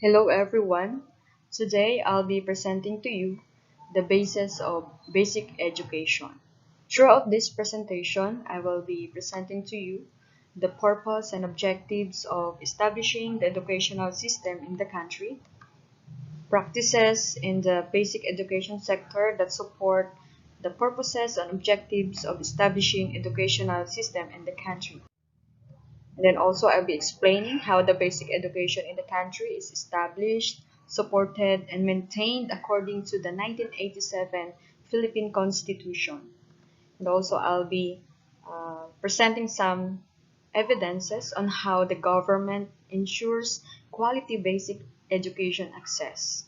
Hello everyone. Today I'll be presenting to you the basis of basic education. Throughout this presentation, I will be presenting to you the purpose and objectives of establishing the educational system in the country, practices in the basic education sector that support the purposes and objectives of establishing educational system in the country. And then also I'll be explaining how the basic education in the country is established, supported, and maintained according to the 1987 Philippine Constitution. And also I'll be presenting some evidences on how the government ensures quality basic education access.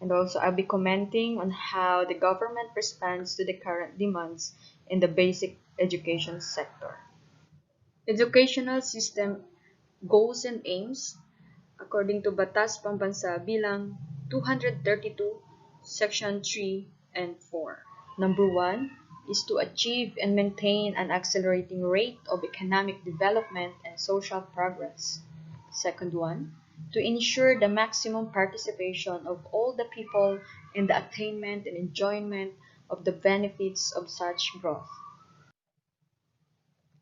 And also I'll be commenting on how the government responds to the current demands in the basic education sector. Educational system goals and aims according to Batas Pambansa bilang 232, Section 3 and 4. Number 1 is to achieve and maintain an accelerating rate of economic development and social progress. Second one, to ensure the maximum participation of all the people in the attainment and enjoyment of the benefits of such growth.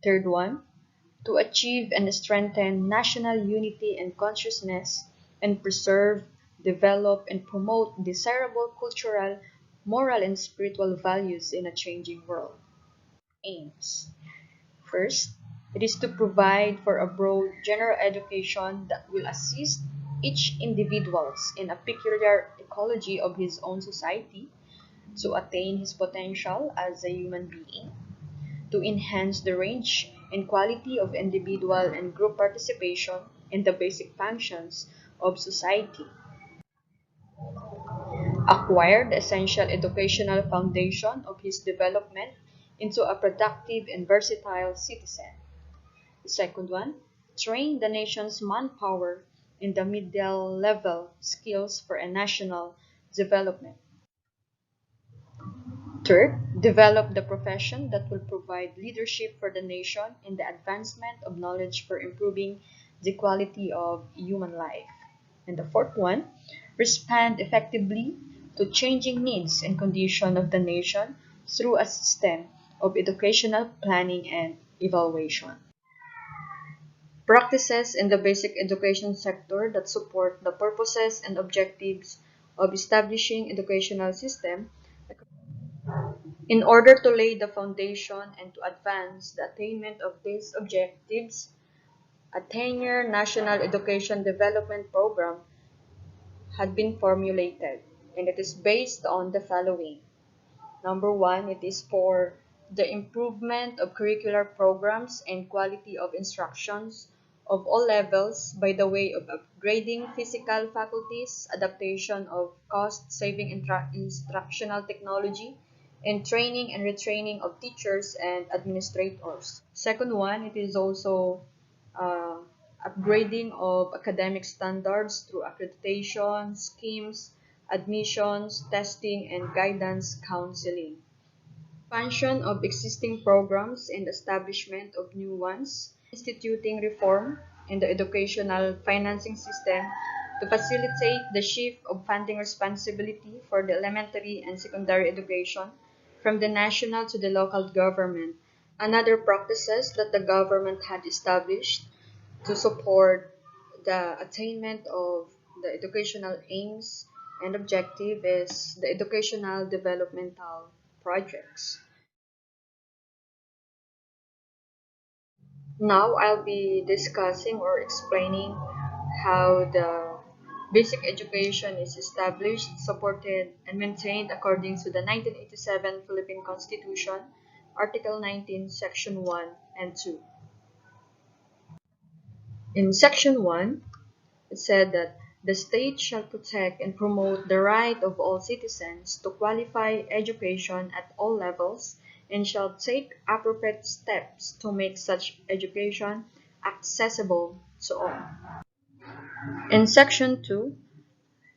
Third one, to achieve and strengthen national unity and consciousness and preserve, develop, and promote desirable cultural, moral, and spiritual values in a changing world. Aims. First, it is to provide for a broad general education that will assist each individual in a peculiar ecology of his own society to attain his potential as a human being, to enhance the range and quality of individual and group participation in the basic functions of society, acquire the essential educational foundation of his development into a productive and versatile citizen. The second one, train the nation's manpower in the middle level skills for a national development. Third, develop the profession that will provide leadership for the nation in the advancement of knowledge for improving the quality of human life. And the fourth one, respond effectively to changing needs and conditions of the nation through a system of educational planning and evaluation. Practices in the basic education sector that support the purposes and objectives of establishing educational system in order to lay the foundation and to advance the attainment of these objectives, a 10-year National Education Development Program had been formulated, and it is based on the following. Number 1, it is for the improvement of curricular programs and quality of instructions of all levels by the way of upgrading physical faculties, adaptation of cost-saving instructional technology, and training and retraining of teachers and administrators. Second one, it is also uh, upgrading of academic standards through accreditation schemes, admissions, testing, and guidance counseling. Expansion of existing programs and establishment of new ones. Instituting reform in the educational financing system to facilitate the shift of funding responsibility for the elementary and secondary education from the national to the local government. Another practices that the government had established to support the attainment of the educational aims and objective is the educational developmental projects. Now I'll be discussing or explaining how the basic education is established, supported, and maintained according to the 1987 Philippine Constitution, Article 19, Section 1 and 2. In Section 1, it said that the state shall protect and promote the right of all citizens to qualify education at all levels and shall take appropriate steps to make such education accessible to all. In Section 2,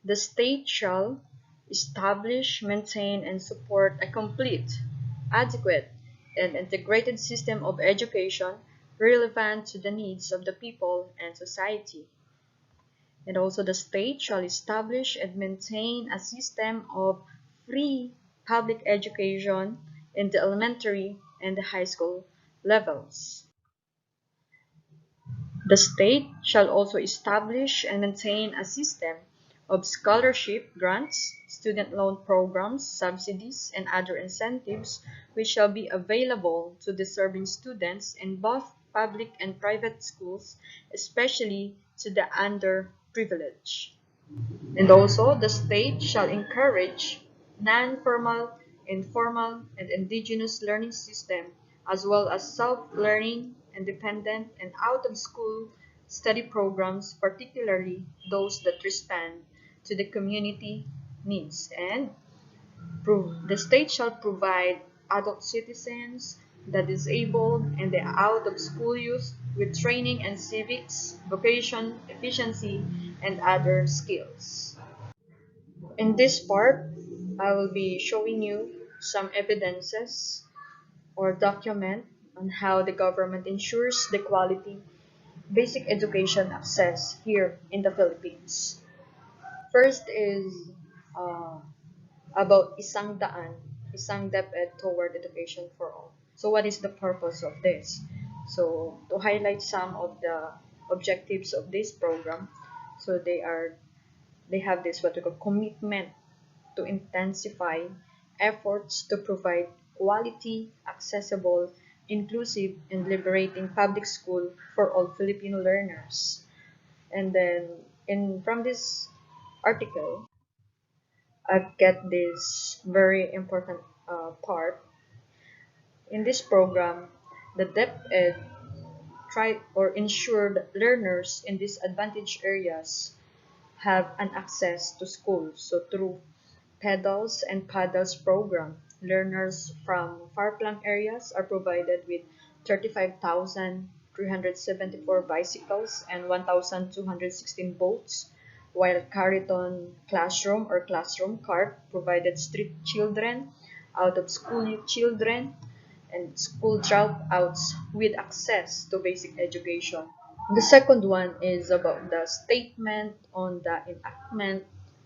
the state shall establish, maintain, and support a complete, adequate, and integrated system of education relevant to the needs of the people and society. And also the state shall establish and maintain a system of free public education in the elementary and the high school levels. The state shall also establish and maintain a system of scholarship grants, student loan programs, subsidies, and other incentives which shall be available to deserving students in both public and private schools, especially to the underprivileged. And also, the state shall encourage non-formal, informal, and indigenous learning system, as well as self-learning, independent, and out-of-school study programs, particularly those that respond to the community needs. And the state shall provide adult citizens, the disabled, and the out-of-school youth with training in civics, vocation, efficiency, and other skills. In this part, I will be showing you some evidences or document on how the government ensures the quality basic education access here in the Philippines. First is uh, about isang DepEd toward education for all. So what is the purpose of this? So to highlight some of the objectives of this program, so they have this what we call commitment to intensify efforts to provide quality, accessible, inclusive, and liberating public school for all Filipino learners. And then in from this article, I get this very important part. In this program, the DepEd try or ensure that learners in disadvantaged areas have an access to schools. So through Pedals and Paddles program, learners from far-flung areas are provided with 35,374 bicycles and 1,216 boats, while Cariton Classroom or Classroom Cart provided street children, out-of-school children, and school dropouts with access to basic education. The second one is about the statement on the enactment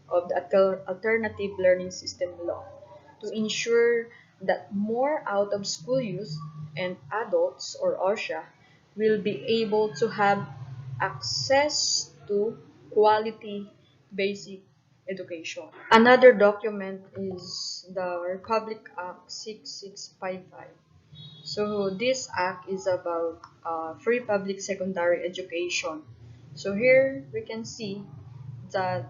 of the Alternative Learning System Law to ensure that more out of school youth and adults or OSHA will be able to have access to quality basic education. Another document is the Republic Act 6655. So this act is about free public secondary education. So here we can see that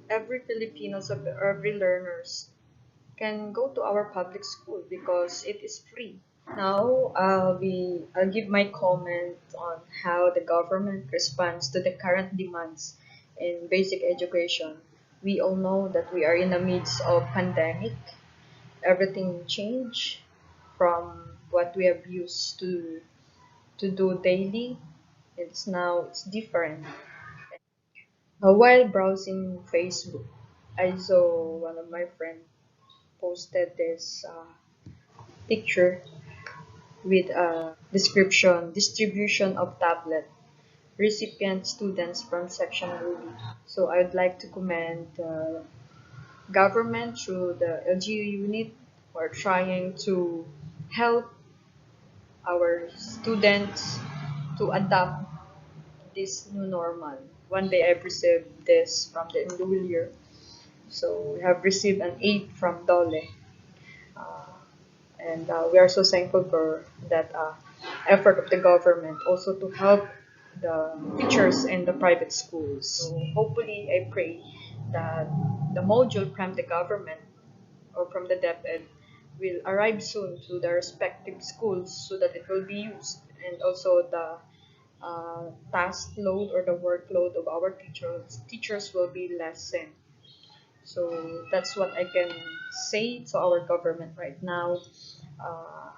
every Filipinos or every learners can go to our public school because it is free. Now I'll give my comment on how the government responds to the current demands in basic education. We all know that we are in the midst of pandemic. Everything changed from what we have used to do daily. It's different. While browsing Facebook, I saw one of my friends posted this picture with a description distribution of tablet recipient students from section Ruby. So I'd like to commend the government through the LGU unit who are trying to help our students to adapt this new normal. One day I've received this from the Indulyer. So we have received an aid from Dole. Uh, and we are so thankful for that effort of the government also to help the teachers in the private schools. So hopefully I pray that the module from the government or from the DepEd will arrive soon to the respective schools so that it will be used and also the task load or the workload of our teachers will be lessened. So that's what I can say to our government right now. Uh,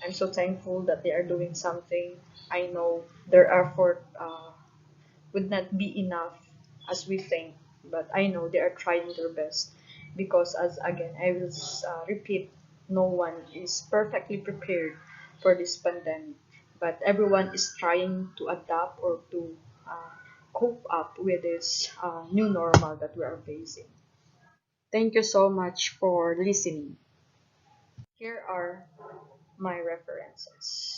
I'm so thankful that they are doing something. I know their effort would not be enough as we think, but I know they are trying their best because, as again, I will repeat, no one is perfectly prepared for this pandemic, but everyone is trying to adapt or to cope up with this new normal that we are facing. Thank you so much for listening. Here are my references.